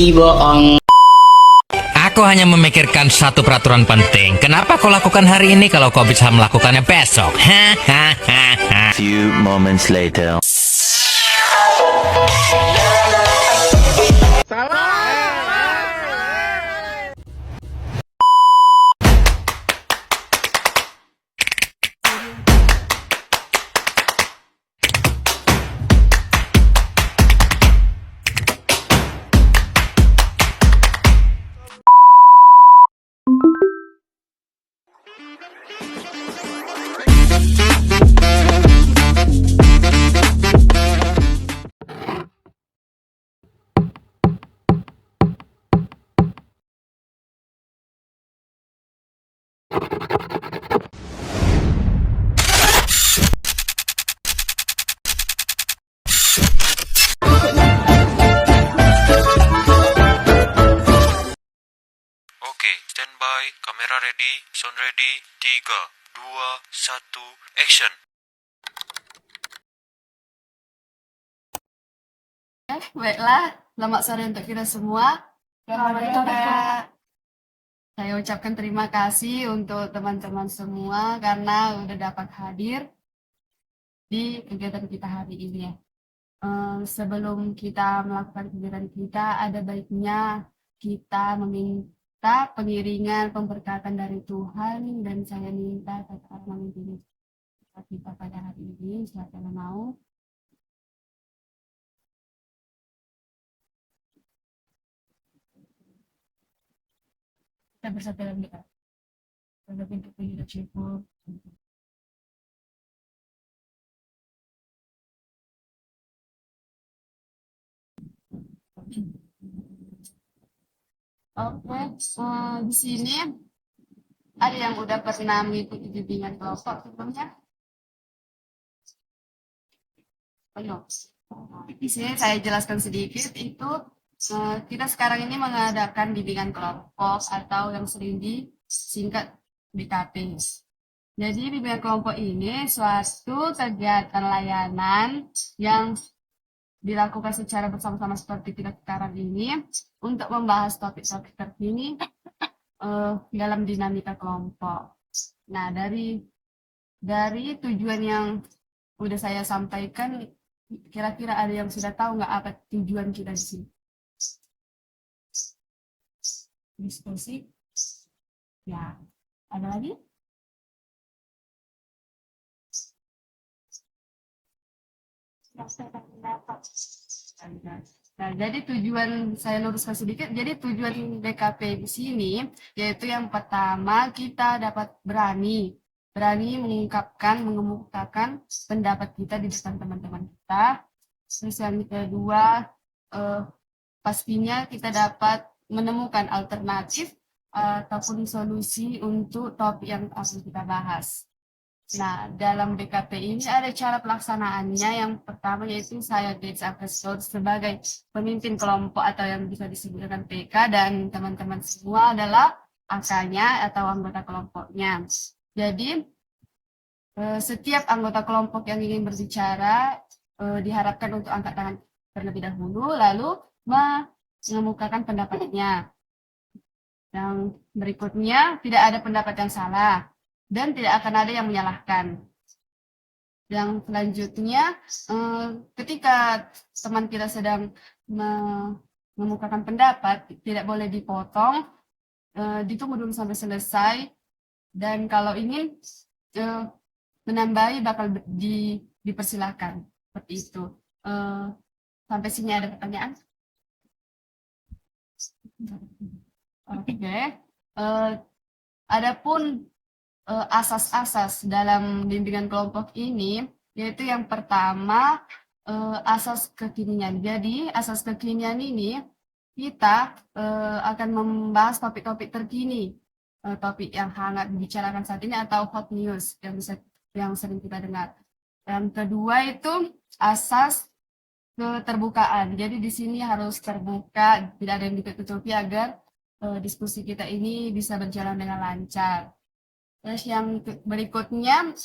bohong. Aku hanya memikirkan satu peraturan penting. Kenapa kau lakukan hari ini kalau kau bisa melakukannya besok? Hahaha. Few moments later. Oke, standby, kamera ready, sound ready, 3, 2, 1, action. Baiklah, selamat sore untuk kita semua. Saya ucapkan terima kasih untuk teman-teman semua karena udah dapat hadir di kegiatan kita hari ini ya. Sebelum kita melakukan kegiatan kita, ada baiknya kita meminta pengiringan pemberkatan dari Tuhan, dan saya minta tetap memimpin kita pada hari ini. Siapa yang mau? Kita bersatu dalam doa. Pada pintu kita cukup. Oke, di sini ada yang udah pernah mengikuti bimbingan kelompok sebelumnya? Belum. Di sini saya jelaskan sedikit, itu kita sekarang ini mengadakan bimbingan kelompok atau yang sering disingkat BKP. Jadi bimbingan kelompok ini suatu kegiatan layanan yang dilakukan secara bersama-sama seperti kita sekarang ini untuk membahas topik-topik terkini dalam dinamika kelompok. Nah, dari tujuan yang udah saya sampaikan, kira-kira ada yang sudah tahu nggak apa tujuan kita di sini? Diskusi? Ya, ada lagi? Nah, jadi tujuan saya luruskan sedikit. Jadi tujuan DKP di sini yaitu yang pertama, kita dapat berani mengemukakan pendapat kita di depan teman-teman kita. Terus yang kedua, pastinya kita dapat menemukan alternatif ataupun solusi untuk topik yang akan kita bahas. Nah, dalam BKP ini ada cara pelaksanaannya. Yang pertama yaitu saya Gates Akesor sebagai pemimpin kelompok atau yang bisa disebut dengan PK, dan teman-teman semua adalah AK-nya atau anggota kelompoknya. Jadi, setiap anggota kelompok yang ingin berbicara diharapkan untuk angkat tangan terlebih dahulu, lalu mengemukakan pendapatnya. Yang berikutnya, tidak ada pendapat yang salah dan tidak akan ada yang menyalahkan. Yang selanjutnya, ketika teman kita sedang mengemukakan pendapat, tidak boleh dipotong, ditunggu dulu sampai selesai, dan kalau ingin menambahi bakal dipersilahkan. Seperti itu. Sampai sini ada pertanyaan? Oke. Adapun asas-asas dalam bimbingan kelompok ini, yaitu yang pertama asas kekinian. Jadi asas kekinian ini kita akan membahas topik-topik terkini, topik yang hangat dibicarakan saat ini atau hot news yang sering kita dengar. Yang kedua itu asas keterbukaan. Jadi di sini harus terbuka, tidak ada yang ditutupi agar diskusi kita ini bisa berjalan dengan lancar. Terus yang berikutnya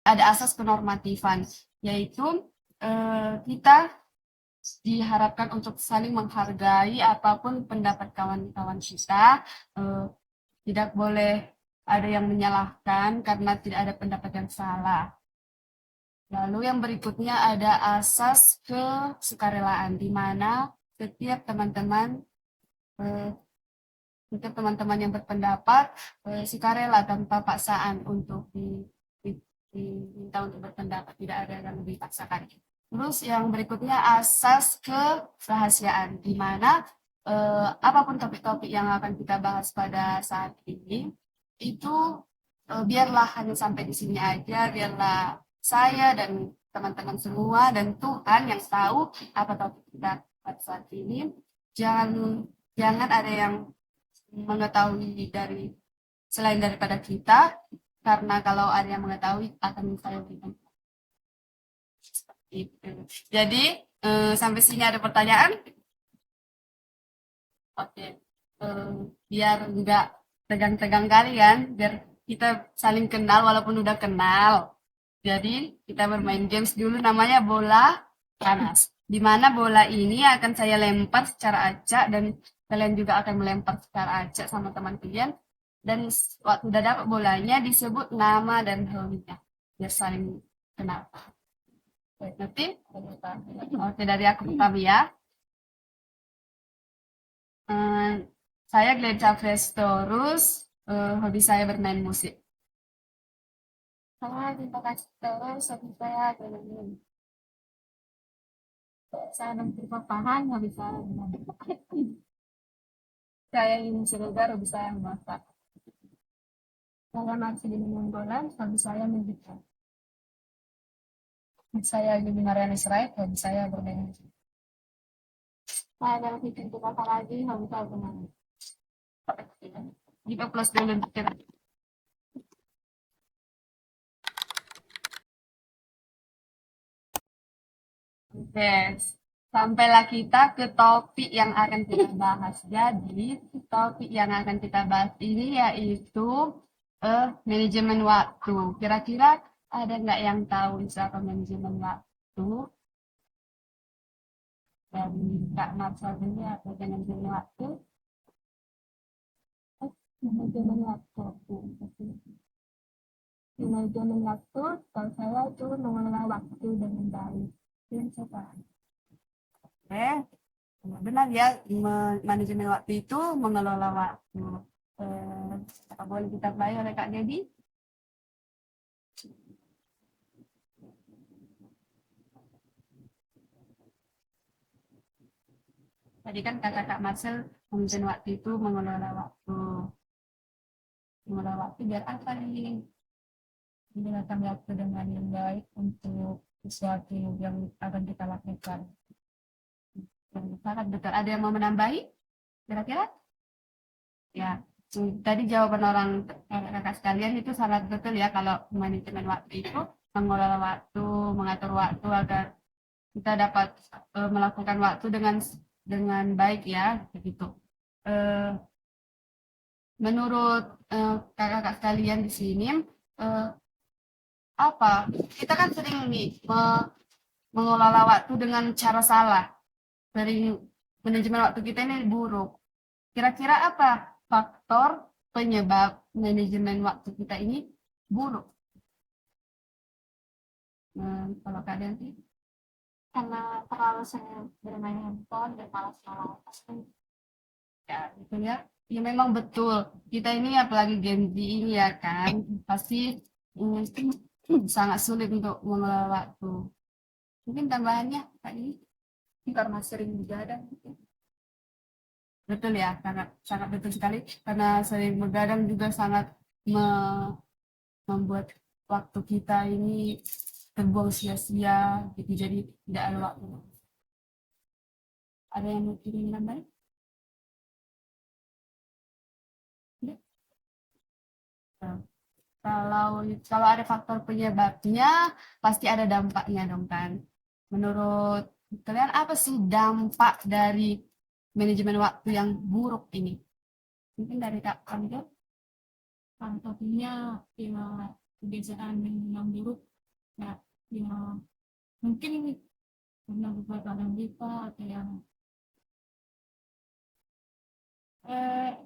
ada asas penormatifan, yaitu kita diharapkan untuk saling menghargai apapun pendapat kawan-kawan kita. Eh, Tidak boleh ada yang menyalahkan karena tidak ada pendapat yang salah. Lalu yang berikutnya ada asas kesukarelaan, di mana setiap teman-teman eh, yang berpendapat sukarela tanpa paksaan untuk diminta untuk berpendapat, tidak ada yang dipaksakan. Terus yang berikutnya asas kerahasiaan, di mana apapun topik-topik yang akan kita bahas pada saat ini itu biarlah hanya sampai di sini aja, biarlah saya dan teman-teman semua dan Tuhan yang tahu apa topik kita pada saat ini. Jangan ada yang mengetahui dari selain daripada kita, karena kalau ada yang mengetahui akan saya berikan. Jadi sampai sini ada pertanyaan? Oke. Biar nggak tegang-tegang kali kan, biar kita saling kenal walaupun udah kenal. Jadi kita bermain games dulu, namanya bola panas. Di mana bola ini akan saya lempar secara acak dan kalian juga akan melempar secara acak sama teman kalian. Dan waktu udah dapat bolanya disebut nama dan hobinya biar saling kenal. Baik, nanti oke, dari aku pertama ya. Saya Glenca Prestorus, hobi saya bermain musik. Saya Glenca Prestorus, hobi saya bermain. Saya Menteri Pertahanan, hobi saya bermain. Saya ini Siregar, hobi saya memasak. Saya masih di Monggolan, hobi saya mengikat. Saya Yuni Mariana Israel, hobi saya bermain musik. Saya adalah Fitri Tukata lagi, hobi saya bermain. Jika plus dulu kita. Oke, sampailah kita ke topik yang akan kita bahas. Jadi, topik yang akan kita bahas ini yaitu manajemen waktu. Kira-kira ada nggak yang tahu siapa manajemen waktu? Dari Kak Marsha dulu atau manajemen waktu? Manajemen waktu. Manajemen waktu, kalau saya itu mengelola waktu dengan baik. Yang coba. Benar ya, manajemen waktu itu mengelola waktu. Apa boleh kita mulai oleh Kak Dedi? Tadi kan kata Kak Marcel, manajemen waktu itu mengelola waktu. Mengelola waktu biar apa nih? Menggunakan waktu dengan yang baik untuk sesuatu yang akan kita lakukan. Sangat betul. Ada yang mau menambahi? Kira-kira? Ya, tadi jawaban orang kakak sekalian itu sangat betul ya, kalau manajemen waktu itu mengelola waktu, mengatur waktu agar kita dapat melakukan waktu dengan baik ya, begitu. Menurut kakak-kakak sekalian di sini, apa? Kita kan sering nih mengelola waktu dengan cara salah. Dari manajemen waktu kita ini buruk. Kira-kira apa faktor penyebab manajemen waktu kita ini buruk? Kalau kalian sih? Karena terlalu sering bermain handphone dan malas-malasan. Ya, gitu ya. Ya memang betul. Kita ini apalagi Gen Z ini ya kan, pasti sangat sulit untuk mengelola waktu. Mungkin tambahannya Kak ini karena sering begadang. Betul ya, sangat sangat betul sekali. Karena sering begadang juga sangat membuat waktu kita ini terbuang sia-sia, gitu. Jadi tidak ada waktu. Ada yang mau kirim nambahin? Ya. Kalau ada faktor penyebabnya, pasti ada dampaknya dong kan. Menurut kalian apa sih dampak dari manajemen waktu yang buruk ini? Mungkin dari Kak Kamil. Salah satunya ya kebiasaan yang buruk ya, ya mungkin Pernah beberapa kali lipat atau yang eh,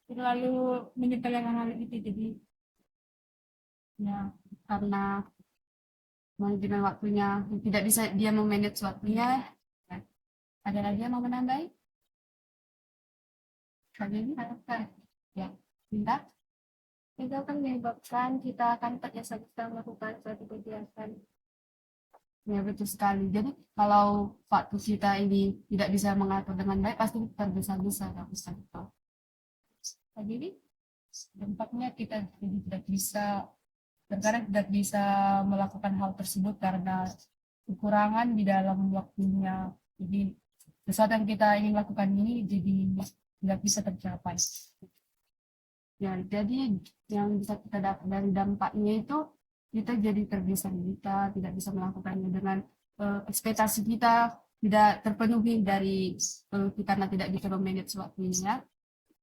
terlalu menyepelekan hal itu, jadi ya karena manajemen waktunya tidak bisa dia memanage waktunya. Ya. Ada lagi yang mau menambahi? Kalian harapkan ya, minta itu akan menyebabkan kita akan tergesa-gesa melakukan suatu kegiatan. Ya betul sekali. Jadi kalau waktu kita ini tidak bisa mengatur dengan baik, pasti tergesa-gesa ya Ustaz. Jadi dampaknya kita jadi tidak bisa, terkadang tidak bisa melakukan hal tersebut karena kekurangan di dalam waktunya. Jadi sesuatu yang kita ingin lakukan ini jadi tidak bisa tercapai. Ya, jadi yang bisa kita dapat dari dampaknya itu kita jadi tergesa-gesa, tidak bisa melakukannya dengan ekspektasi kita tidak terpenuhi dari karena tidak bisa memanage waktunya.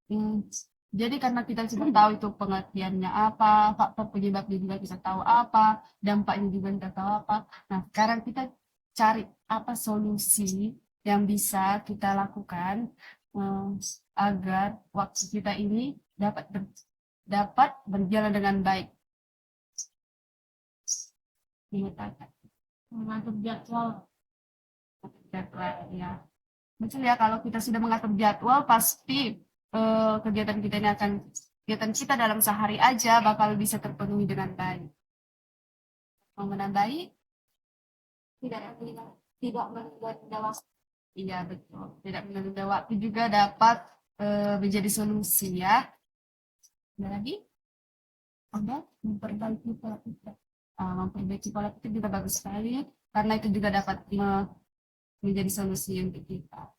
Hmm, jadi karena kita sudah tahu itu pengertiannya apa, faktor penyebabnya juga kita tahu apa, dampaknya juga kita tahu apa. Nah, sekarang kita cari apa solusi yang bisa kita lakukan eh, agar waktu kita ini dapat berjalan dengan baik. Ingat, mengatur jadwal, ya. Betul ya, kalau kita sudah mengatur jadwal, pasti kegiatan kita ini akan kegiatan kita dalam sehari aja bakal bisa terpenuhi dengan baik. Mau menambahi? Tidak, tidak menunda waktu. Iya betul, tidak menunda waktu juga dapat menjadi solusi ya. Ada lagi? Ada memperbaiki pola pikir. Memperbaiki pola pikir juga bagus sekali karena itu juga dapat menjadi solusi untuk kita.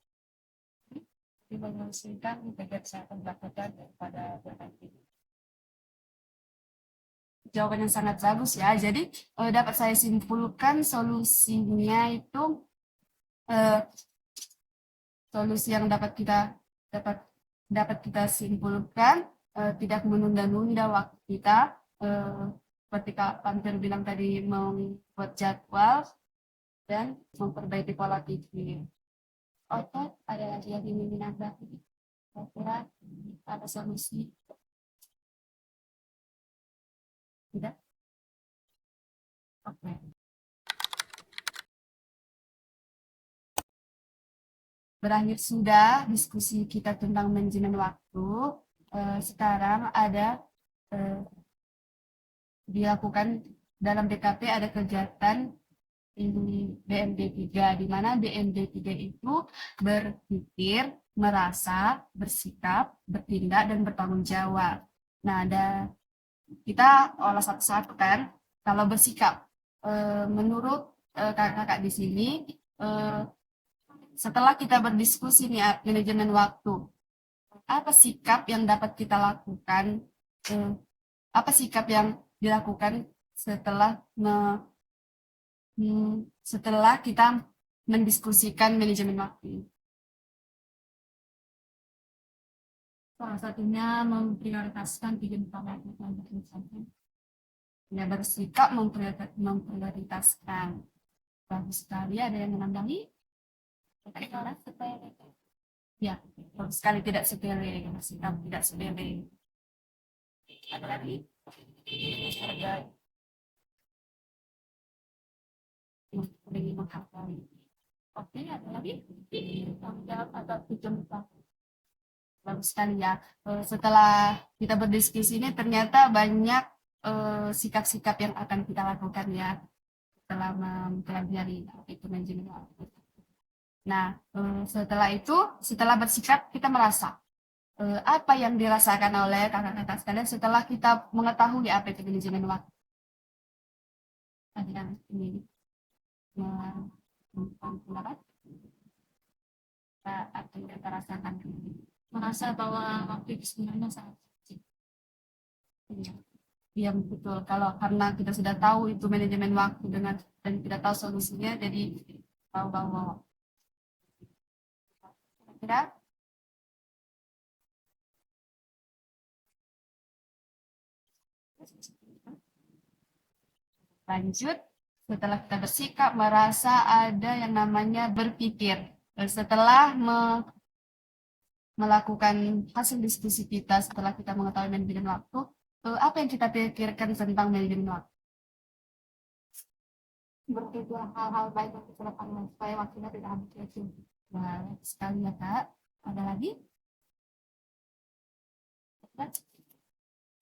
Menyelesaikan bagian kesehatan lakukan daripada berhenti. Jawaban yang sangat bagus ya. Jadi dapat saya simpulkan solusinya itu solusi yang dapat kita simpulkan tidak menunda-nunda waktu kita. Seperti Kak Panter bilang tadi, membuat jadwal dan memperbaiki pola pikir. Oke, ada lagi yang ingin menambah? Kira-kira ada solusi? Tidak? Oke. Berakhir sudah diskusi kita tentang manajemen waktu. Sekarang ada dilakukan dalam DKP ada kegiatan ini BMD3, di mana BMD3 itu berpikir, merasa, bersikap, bertindak, dan bertanggung jawab. Nah, ada kita olah satu-satu kan. Kalau bersikap, menurut kakak-kakak di sini, setelah kita berdiskusi nih manajemen waktu, apa sikap yang dapat kita lakukan? Apa sikap yang dilakukan setelah setelah kita mendiskusikan manajemen waktu? Salah satunya memprioritaskan tujuan utama ya, bersikap memprioritaskan. Bagus sekali. Ada yang menambahi? Ya, bagus sekali, tidak sepele, bersikap tidak sepele. Ada lagi? Ada yang menghargai. Oke, ada lagi? Tanggung jawab atau tujuan utama. Bagus sekali ya. Setelah kita berdiskusi ini ternyata banyak sikap-sikap yang akan kita lakukan ya setelah mempelajari itu manajemen waktu. Nah, setelah bersikap kita merasa apa yang dirasakan oleh kakak-kakak sekalian setelah kita mengetahui apa itu manajemen waktu. Ada yang ini pendapat? Apa yang kita rasakan? Merasa bahwa waktu itu sebenarnya sangat kecil. Iya. Iya betul. Kalau karena kita sudah tahu itu manajemen waktu dan tidak tahu solusinya, jadi tahu bahwa kira lanjut Setelah kita bersikap, merasa ada yang namanya berpikir. Setelah melakukan hasil diskusi kita, setelah kita mengetahui manajemen waktu, apa yang kita pikirkan tentang manajemen waktu? Berpikir hal-hal baik untuk ke depannya, supaya waktunya tidak habis sia-sia. Nah, sekali ya Kak. Ada lagi?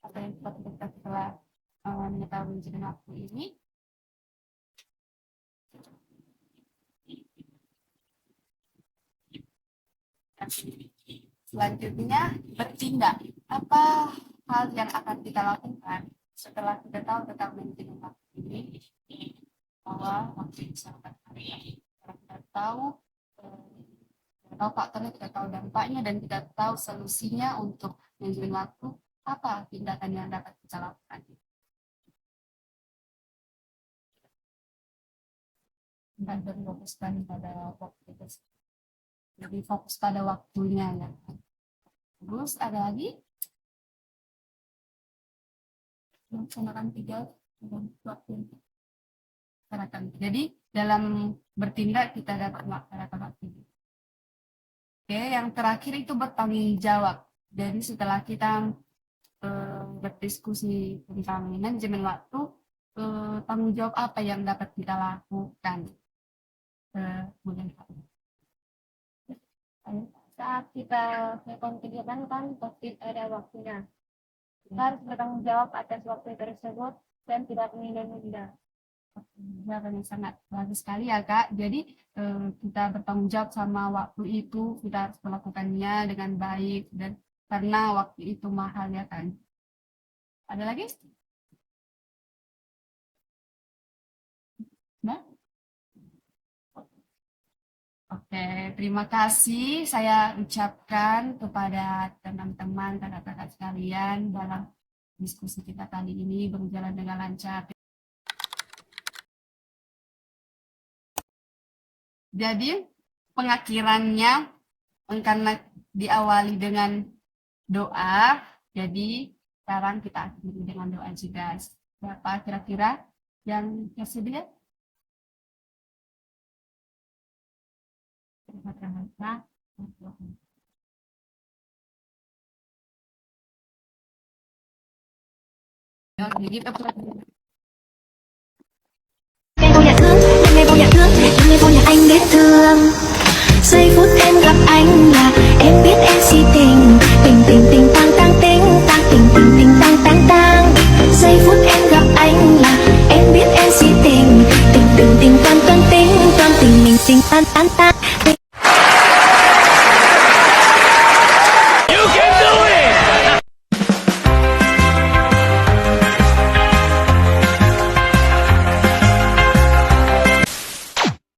Apa yang kita pikirkan setelah mengetahui manajemen waktu ini? Selanjutnya, bertindak. Apa hal yang akan kita lakukan setelah kita tahu tentang manajemen waktu ini? Bahwa waktu itu sangat berharga. Karena kita tahu faktornya, kita tahu dampaknya, dan kita tahu solusinya untuk manajemen waktu. Apa tindakan yang dapat kita lakukan? Tidak berfokuskan pada waktu itu, lebih fokus pada waktunya ya. Terus ada lagi? Melaksanakan 3 waktu. Jadi dalam bertindak kita dapat melaksanakan waktu. Oke, yang terakhir itu bertanggung jawab. Jadi setelah kita berdiskusi tentang manajemen waktu, tanggung jawab apa yang dapat kita lakukan? Saat kita melakukan kegiatan kan pasti ada waktunya. Kita harus bertanggung jawab atas waktu tersebut dan tidak menunda-nunda. Jawabannya sangat bagus sekali ya Kak. Jadi kita bertanggung jawab sama waktu itu, kita harus melakukannya dengan baik, dan karena waktu itu mahal ya kan. Ada lagi? Nah? Oke, terima kasih saya ucapkan kepada teman-teman, kakak-kakak sekalian, dalam diskusi kita kali ini berjalan dengan lancar. Jadi pengakhirannya karena diawali dengan doa, jadi sekarang kita akhiri dengan doa juga. Siapa kira-kira yang bersedia? Jadi kita Ngày vô nhà thương, những ngày vô nhà thương, những ngày vô nhà anh biết thương. Giây phút em gặp anh là em biết em si tình, tình tình tình tang tang tình, tang tình tình tình tang tang tang. Giây phút em gặp anh là em biết em si tình, tình tình tình toan toan tình mình tình tan tan tan.